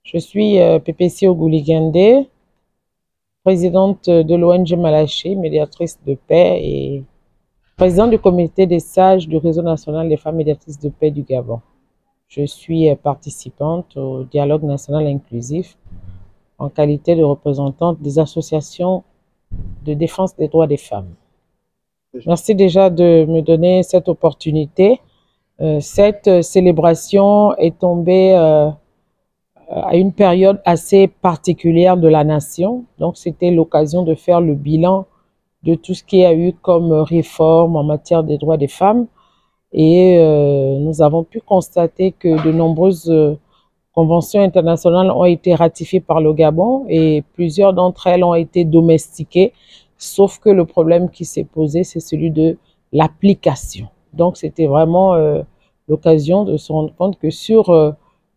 Je suis Pépécie Ogouligende, présidente de l'ONG Malaché, médiatrice de paix et présidente du comité des sages du réseau national des femmes médiatrices de paix du Gabon. Je suis participante au dialogue national inclusif en qualité de représentante des associations de défense des droits des femmes. Merci déjà de me donner cette opportunité. Cette célébration est tombée à une période assez particulière de la nation. Donc, c'était l'occasion de faire le bilan de tout ce qu'il y a eu comme réforme en matière des droits des femmes. Et nous avons pu constater que de nombreuses conventions internationales ont été ratifiées par le Gabon et plusieurs d'entre elles ont été domestiquées, sauf que le problème qui s'est posé, c'est celui de l'application. Donc, c'était vraiment l'occasion de se rendre compte que sur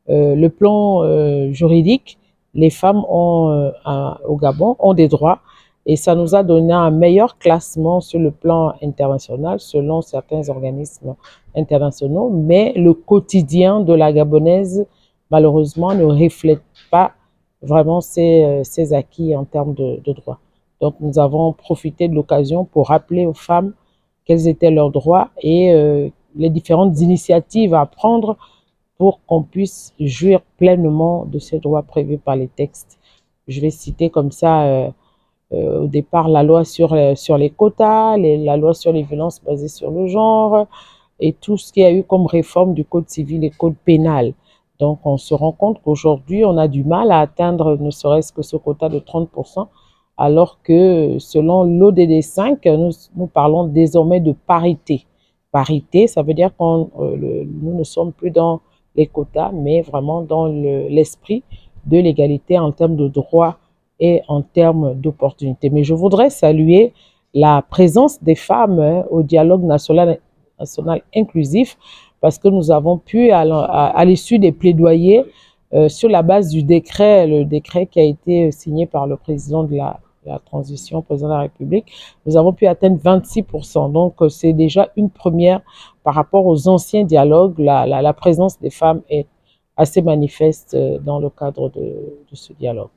le plan juridique, les femmes au Gabon ont des droits et ça nous a donné un meilleur classement sur le plan international selon certains organismes internationaux, mais le quotidien de la Gabonaise, malheureusement, ne reflète pas vraiment ces acquis en termes de droits. Donc, nous avons profité de l'occasion pour rappeler aux femmes quels étaient leurs droits et les différentes initiatives à prendre pour qu'on puisse jouir pleinement de ces droits prévus par les textes. Je vais citer comme ça au départ la loi sur les quotas, la loi sur les violences basées sur le genre et tout ce qu'il y a eu comme réforme du code civil et code pénal. Donc on se rend compte qu'aujourd'hui on a du mal à atteindre ne serait-ce que ce quota de 30%, alors que selon l'ODD 5, nous parlons désormais de parité. Parité, ça veut dire que nous ne sommes plus dans les quotas, mais vraiment dans l'esprit de l'égalité en termes de droits et en termes d'opportunités. Mais je voudrais saluer la présence des femmes au dialogue national inclusif, parce que nous avons pu, à l'issue des plaidoyers, sur la base du décret, le décret qui a été signé par le président de la transition, président de la République, nous avons pu atteindre 26%. Donc, c'est déjà une première par rapport aux anciens dialogues. La présence des femmes est assez manifeste dans le cadre de ce dialogue.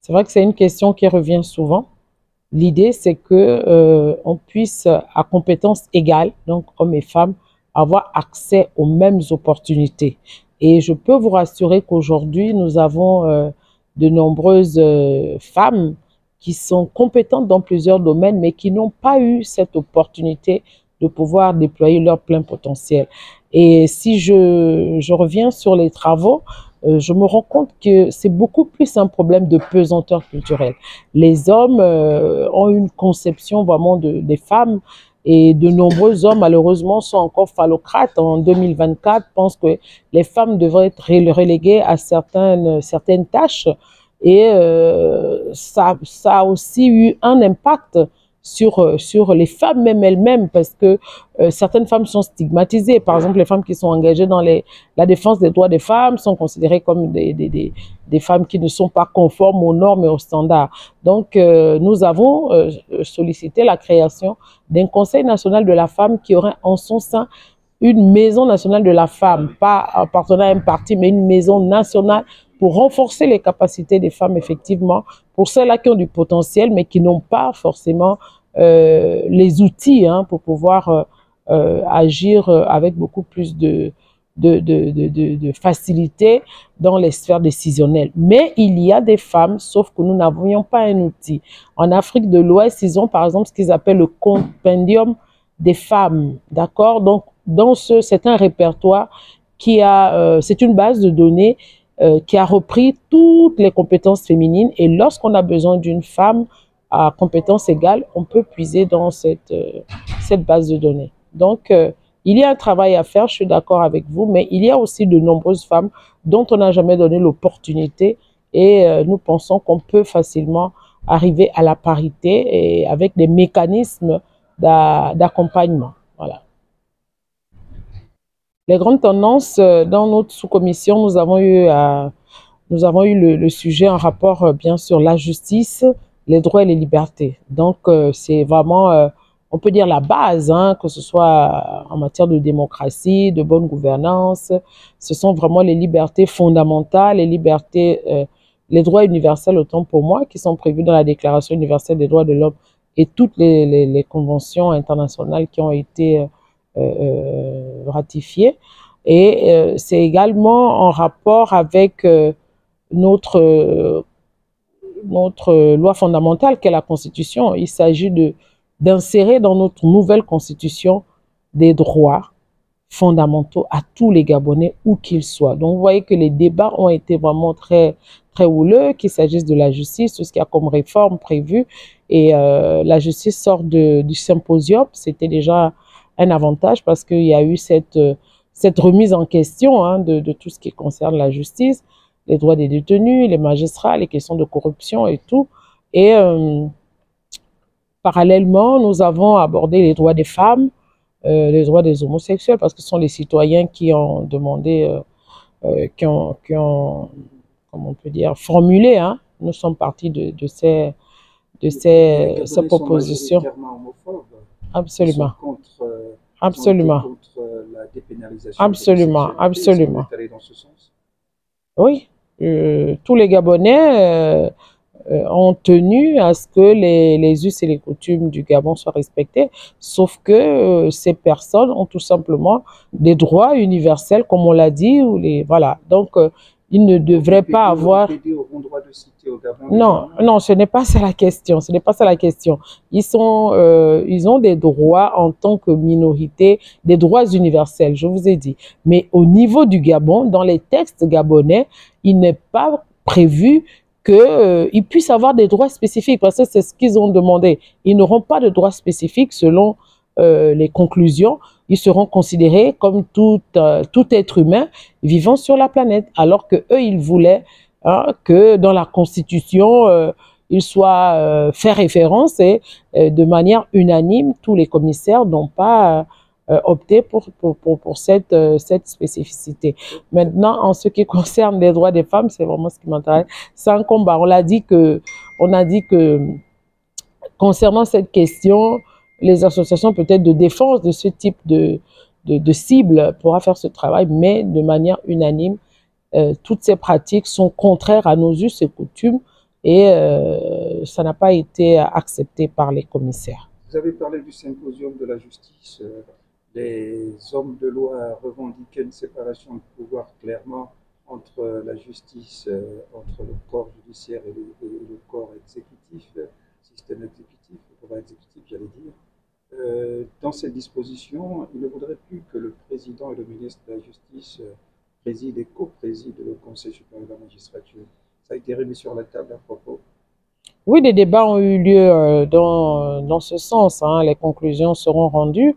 C'est vrai que c'est une question qui revient souvent. L'idée, c'est que on puisse, à compétences égales, donc hommes et femmes, avoir accès aux mêmes opportunités. Et je peux vous rassurer qu'aujourd'hui, nous avons de nombreuses femmes qui sont compétentes dans plusieurs domaines, mais qui n'ont pas eu cette opportunité de pouvoir déployer leur plein potentiel. Et si je reviens sur les travaux, je me rends compte que c'est beaucoup plus un problème de pesanteur culturelle. Les hommes ont une conception vraiment des femmes, et de nombreux hommes, malheureusement, sont encore phallocrates. En 2024, pensent que les femmes devraient être reléguées à certaines tâches. Et ça a aussi eu un impact sur les femmes même elles-mêmes, parce que certaines femmes sont stigmatisées. Par exemple, les femmes qui sont engagées dans la défense des droits des femmes sont considérées comme des femmes qui ne sont pas conformes aux normes et aux standards. Donc, nous avons sollicité la création d'un Conseil national de la femme qui aurait en son sein une maison nationale de la femme, pas appartenant à un parti, mais une maison nationale pour renforcer les capacités des femmes, effectivement, pour celles-là qui ont du potentiel, mais qui n'ont pas forcément les outils pour pouvoir agir avec beaucoup plus de facilité dans les sphères décisionnelles. Mais il y a des femmes, sauf que nous n'avions pas un outil. En Afrique de l'Ouest, ils ont par exemple ce qu'ils appellent le compendium des femmes, d'accord? Donc, c'est un répertoire c'est une base de données qui a repris toutes les compétences féminines, et lorsqu'on a besoin d'une femme à compétences égales, on peut puiser dans cette base de données. Donc, il y a un travail à faire, je suis d'accord avec vous, mais il y a aussi de nombreuses femmes dont on n'a jamais donné l'opportunité, et nous pensons qu'on peut facilement arriver à la parité et avec des mécanismes d'accompagnement. Voilà. Les grandes tendances dans notre sous-commission, nous avons eu le sujet en rapport bien sûr la justice, les droits et les libertés. Donc c'est vraiment on peut dire la base, hein, que ce soit en matière de démocratie, de bonne gouvernance. Ce sont vraiment les libertés fondamentales, les libertés, les droits universels autant pour moi, qui sont prévus dans la Déclaration universelle des droits de l'homme et toutes les conventions internationales qui ont été ratifiées. Et c'est également en rapport avec notre loi fondamentale qu'est la Constitution. Il s'agit d'insérer dans notre nouvelle Constitution des droits fondamentaux à tous les Gabonais, où qu'ils soient. Donc, vous voyez que les débats ont été vraiment très, très houleux, qu'il s'agisse de la justice, tout ce qu'il y a comme réforme prévue. Et la justice sort du symposium. C'était déjà un avantage parce qu'il y a eu cette remise en question, hein, de tout ce qui concerne la justice, les droits des détenus, les magistrats, les questions de corruption et tout. Et parallèlement, nous avons abordé les droits des femmes, les droits des homosexuels, parce que ce sont les citoyens qui ont demandé, qui ont, comment on peut dire, formulé, hein. Nous sommes partis de ces propositions. Absolument. Absolument. Absolument, absolument. Oui, tous les Gabonais ont tenu à ce que les us et les coutumes du Gabon soient respectés, sauf que ces personnes ont tout simplement des droits universels, comme on l'a dit, ou voilà. Donc, ils ne devraient pas avoir... Non, non, ce n'est pas ça la question. Ce n'est pas ça la question. Ils ont des droits en tant que minorité, des droits universels, je vous ai dit. Mais au niveau du Gabon, dans les textes gabonais, il n'est pas prévu qu'ils puissent avoir des droits spécifiques, parce que c'est ce qu'ils ont demandé. Ils n'auront pas de droits spécifiques selon les conclusions. Ils seront considérés comme tout être humain vivant sur la planète, alors que eux, ils voulaient, hein, que dans la Constitution, il soit fait référence et de manière unanime, tous les commissaires n'ont pas opté pour cette spécificité. Maintenant, en ce qui concerne les droits des femmes, c'est vraiment ce qui m'intéresse. C'est un combat. On a dit que concernant cette question, les associations peut-être de défense de ce type de cible pourra faire ce travail, mais de manière unanime, toutes ces pratiques sont contraires à nos us et coutumes et ça n'a pas été accepté par les commissaires. Vous avez parlé du symposium de la justice. Les hommes de loi revendiquaient une séparation de pouvoir clairement entre la justice, entre le corps judiciaire et le corps exécutif, système exécutif, le pouvoir exécutif, j'allais dire. Dans cette disposition, il ne faudrait plus que le président et le ministre de la Justice président et co-président le Conseil supérieur de la magistrature. Ça a été remis sur la table à propos. Oui, des débats ont eu lieu dans ce sens, hein. Les conclusions seront rendues.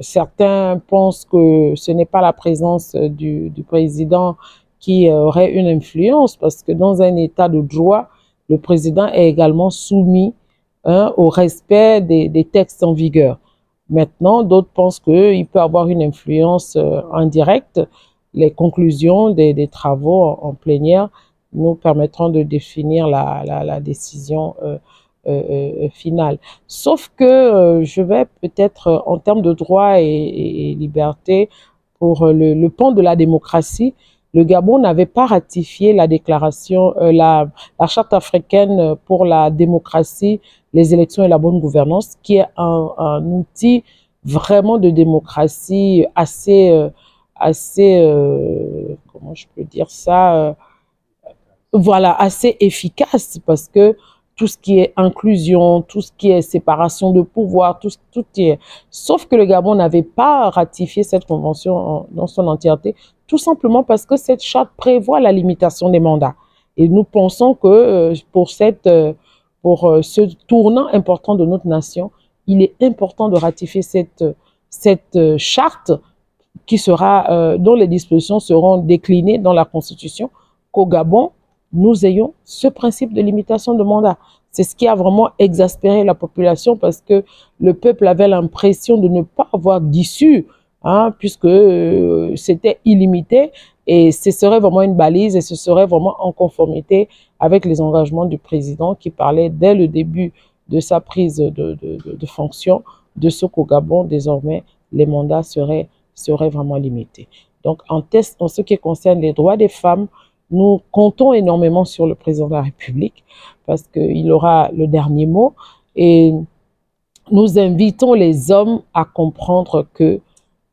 Certains pensent que ce n'est pas la présence du président qui aurait une influence, parce que dans un état de droit, le président est également soumis, hein, au respect des textes en vigueur. Maintenant, d'autres pensent qu'il peut avoir une influence indirecte. Les conclusions des travaux en plénière nous permettront de définir la décision finale. Sauf que je vais peut-être, en termes de droit et liberté, pour le pan de la démocratie, le Gabon n'avait pas ratifié la déclaration, la charte africaine pour la démocratie, les élections et la bonne gouvernance, qui est un outil vraiment de démocratie assez comment je peux dire ça, voilà, assez efficace, parce que tout ce qui est inclusion, tout ce qui est séparation de pouvoir, tout est... Sauf que le Gabon n'avait pas ratifié cette convention dans son entièreté, tout simplement parce que cette charte prévoit la limitation des mandats. Et nous pensons que pour ce tournant important de notre nation, il est important de ratifier cette charte qui sera, dont les dispositions seront déclinées dans la Constitution, qu'au Gabon, nous ayons ce principe de limitation de mandat. C'est ce qui a vraiment exaspéré la population, parce que le peuple avait l'impression de ne pas avoir d'issue, hein, puisque c'était illimité, et ce serait vraiment une balise, et ce serait vraiment en conformité avec les engagements du président, qui parlait dès le début de sa prise de fonction, de ce qu'au Gabon, désormais, les mandats seraient vraiment limités. Donc, en ce qui concerne les droits des femmes, nous comptons énormément sur le président de la République parce qu'il aura le dernier mot et nous invitons les hommes à comprendre que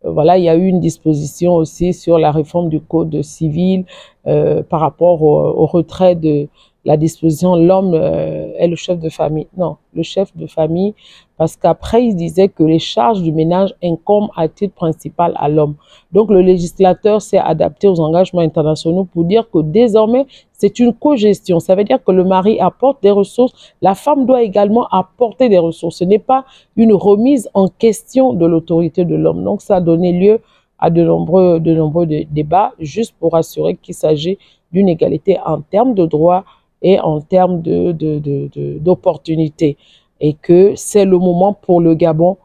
voilà, il y a eu une disposition aussi sur la réforme du code civil par rapport au retrait de la disposition l'homme est le chef de famille. Non, le chef de famille, parce qu'après, il disait que les charges du ménage incombent à titre principal à l'homme. Donc, le législateur s'est adapté aux engagements internationaux pour dire que désormais, c'est une cogestion. Ça veut dire que le mari apporte des ressources, la femme doit également apporter des ressources. Ce n'est pas une remise en question de l'autorité de l'homme. Donc, ça a donné lieu à de nombreux débats, juste pour assurer qu'il s'agit d'une égalité en termes de droits et en termes d'opportunités. Et que c'est le moment pour le Gabon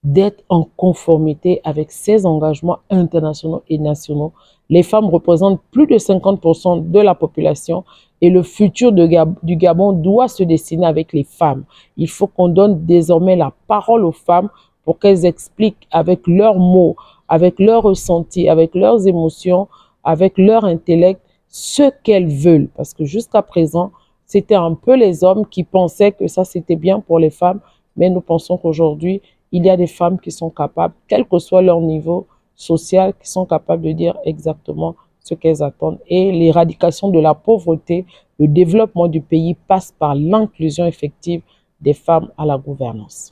d'être en conformité avec ses engagements internationaux et nationaux. Les femmes représentent plus de 50% de la population et le futur du Gabon doit se dessiner avec les femmes. Il faut qu'on donne désormais la parole aux femmes pour qu'elles expliquent avec leurs mots, avec leurs ressentis, avec leurs émotions, avec leur intellect, ce qu'elles veulent. Parce que jusqu'à présent, c'était un peu les hommes qui pensaient que ça c'était bien pour les femmes, mais nous pensons qu'aujourd'hui, il y a des femmes qui sont capables, quel que soit leur niveau social, qui sont capables de dire exactement ce qu'elles attendent. Et l'éradication de la pauvreté, le développement du pays passe par l'inclusion effective des femmes à la gouvernance.